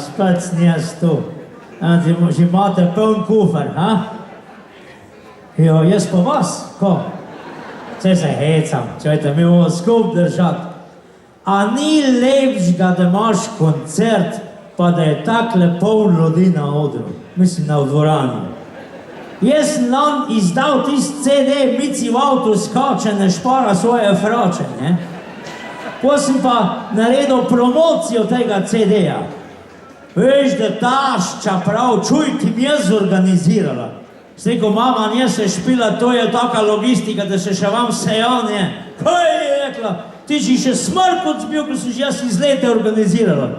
Spet snjes tu. Že imate poln kufer, ha? Jo, jaz pa vas, ko? Če se hecam, čujte, mi bomo skup držati. A ni lepšega, da imaš koncert, pa da je takle poln ljudi na odru, mislim na dvorani. Jaz sem nam izdal tist CD, Mici v avtu skače, ne špara svoje frače, ne? Ko sem pa naredil promocijo tega CD-ja. Veš, da tašča prav, čuj, ti mi jaz organizirala. Sliko, mama, nje se špila, to je taka logistika, da se še vam sejanje. Kaj je rekla? Ti si še smrkot zbil, ko si že jaz izlete organizirala.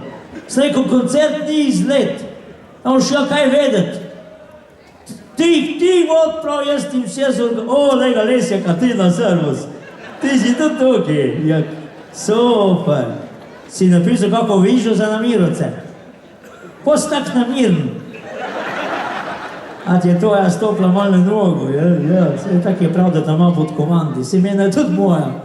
Sliko, koncert ni izlet. Tam še kaj vedeti. Ti vod prav, jaz ti vse zorganizirala. Lega, Lesja, Katrina Servus. Ti si tudi tukaj. Ja, super. Si napisal kako vižo za namirovce. Ko si tak namiren? A ti je to jaz stopila malo na nogo, ja, tako je prav, da tam ima pod komandi, si mene tudi moja.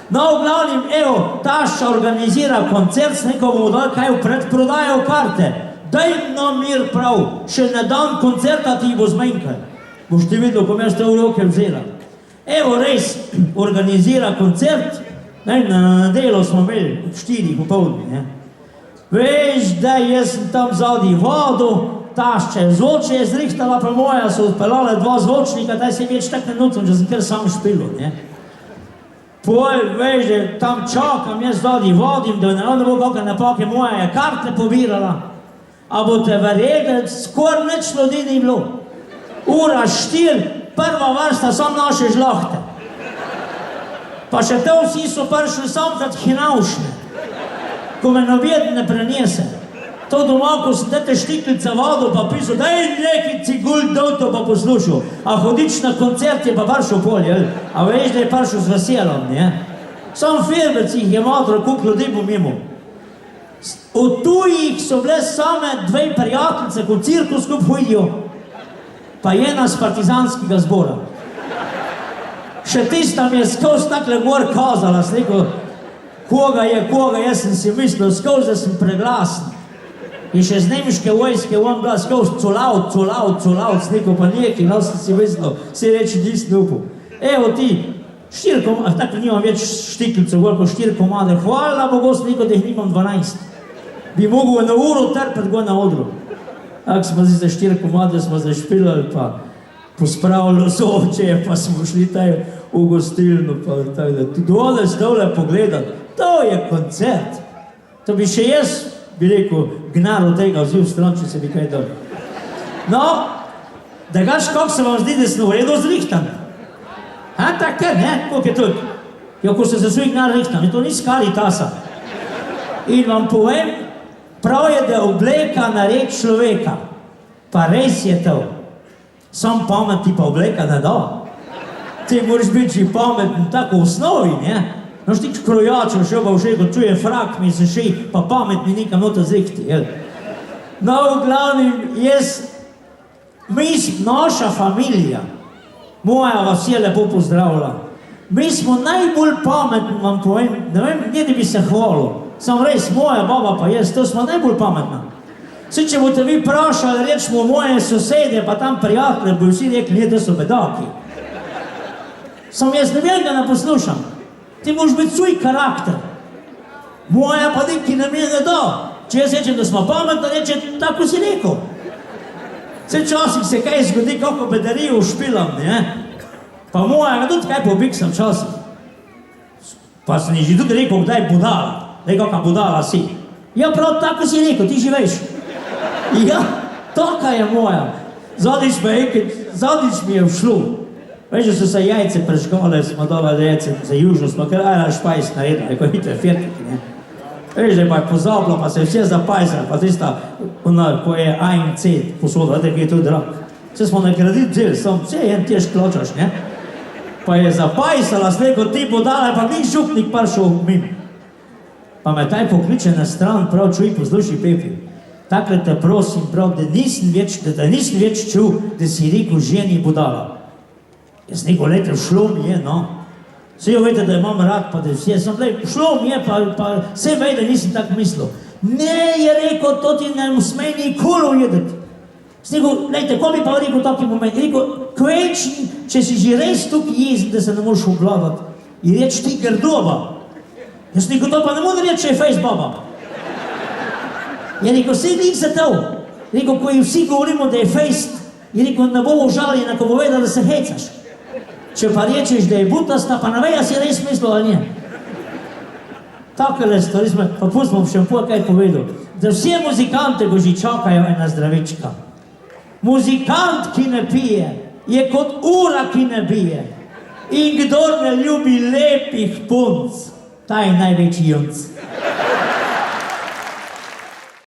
No, v glavnem, evo, tašča organizira koncert, s nekomu dal kaj v predprodajo karte. Daj na mir prav, še na dan koncerta ti bo zmenjkaj. Boš ti videl, ko me ste v roke vzela. Evo, res, organizira koncert, na nedelo smo imeli, 4 popoldne, ne. Veš, da jaz sem tam zadnji vodu, tašče, zvoče je zrihtala pa moja, so odpeljale 2 zvočnika, taj se več tak ne nucam, že sem kar sam špilo, ne. Poj, veš, da tam čakam, jaz zadnji vodim, da ne bo kakve napake, moja je karte pobirala, a boste verjeli, skor nič ljudi ni bilo. Ura 4, prva vrsta, sam naše žlahte. Pa še to vsi so prišli sam tak hinavšne, ko me nobeden ne prenese. To doma, ko sem tete štiklice vodo pa pisal, daj neki cigulj doto pa poslušal. A hodič na koncert je pa prišel pol, jel? A veš, da je prišel z veselom, ne? Sam firbec jih je matro, koliko ljudi bo mimo. Od tujih so bile same 2 prijateljice, ko v cirkus skup hodijo, pa ena z partizanskega zbora. Še tista mi je skozi takle gor kazala, sliko, koga je, jaz sem si mislil, skozi, da sem preglasen. In še z nemške vojske on bila skozi colaut, sliko pa neki, no sem si mislil, si reči nisem upal. Evo ti, 4 komade, tako nimam več štiklico, koliko 4 komade, hvala Bogu, sliko, da jih nimam 12. Bi mogel na uro trpeti go na odru. Ak smo zdaj za 4 komade smo zašpilali, pa pospravili soče, pa smo šli taj v gostilno, pa tako da. Tu dole stavlja pogledati, to je koncert. To bi še jaz, bi rekel, gnar od tega vzil stran, če se bi kaj dal. No, da gaš, kako se vam zdi, da sem v redu zrihtan? A, tako, ne? Koliko je tudi? Jo, ko se za svoj gnar rihtan, in to ni skali tasa. In vam povem, prav je, da obleka naredi človeka. Pa res je to. Sam pamet ti pa obleka ne da. Ti moraš biti pameten tako v osnovi, ne? Noš ti krojačo še pa všej, ko čuje frak mi se še, pa pamet mi nikam nota zrihti, jel? No, v glavnem, naša familija, moja vas je lepo pozdravila. Mi smo najbolj pametni, vam povem, ne vem, ne da bi se hvalil. Sam res, moja baba pa jaz, to smo najbolj pametna. Vsi, če boste vi prašali, rečemo moje sosede, pa tam prijatelje, bo vsi rekli, ne, to so bedaki. Sam jaz ne vem, da ne poslušam. Ti moraš biti svoj karakter. Moja pa neki na mene ne da. Če jaz rečem, da smo pametni, reče, tako si rekel. Vse časih se kaj zgodi, kako bedarijo špilam, ne? Pa moja ga tudi kaj pobiksam časih. Pa sem že tudi rekel, kdaj budala. Daj, kakva budala si. Ja, prav tako si rekel, ti že veš. Ja, taka je moja. Zadnjič mi je všlo. Veš, da so se jajce prežgale, smo dala jajce za južno, smo kar špajs naredila, ko hitre fertiki, ne. Veš, da je pa pozabila, pa se je vse zapajsala, pa tista, ko je A in C posoda, da je to drag. Vse smo na kredit vzeli, sam vse en tež kločaš, ne. Pa je zapajsala, sleko ti podala, pa ni župnik prišel mimo. Pa me taj pokliče na stran, prav čuj, posluši Pepi. Takle te prosim, prav, da nisem več čul, da si rekel ženi budala. Jaz neko leto šlo mi je, no. Vse jo vete, da imam rad, pa da vse, sem šlo mi je, pa vse ve, da nisem tako mislil. Ne, je rekel, to ti ne sme nikoli ujedeti. Sem rekel, lejte, ko bi pa rekel taki moment? Je rekel, kvečni, če si že res tukaj jezen, da se ne moraš obvladati, je reč ti grdoba. Jaz rekel, to pa ne more reči, če je fejs baba. Je rekel, vsi njih se to. Je rekel, ko vsi govorimo, da je fejs, je rekel, ne bo užaljena, ko bo vedela, da se hecaš. Če pa rečeš, da je butasta, pa ne veja si res mislil, ali nije. Takole stvari smo, pa pustimo še kaj povedal. Da vse muzikante go že čakajo ena zdravička. Muzikant, ki ne pije, je kot ura, ki ne bije. In kdor ne ljubi lepih punc, ta je največji junc.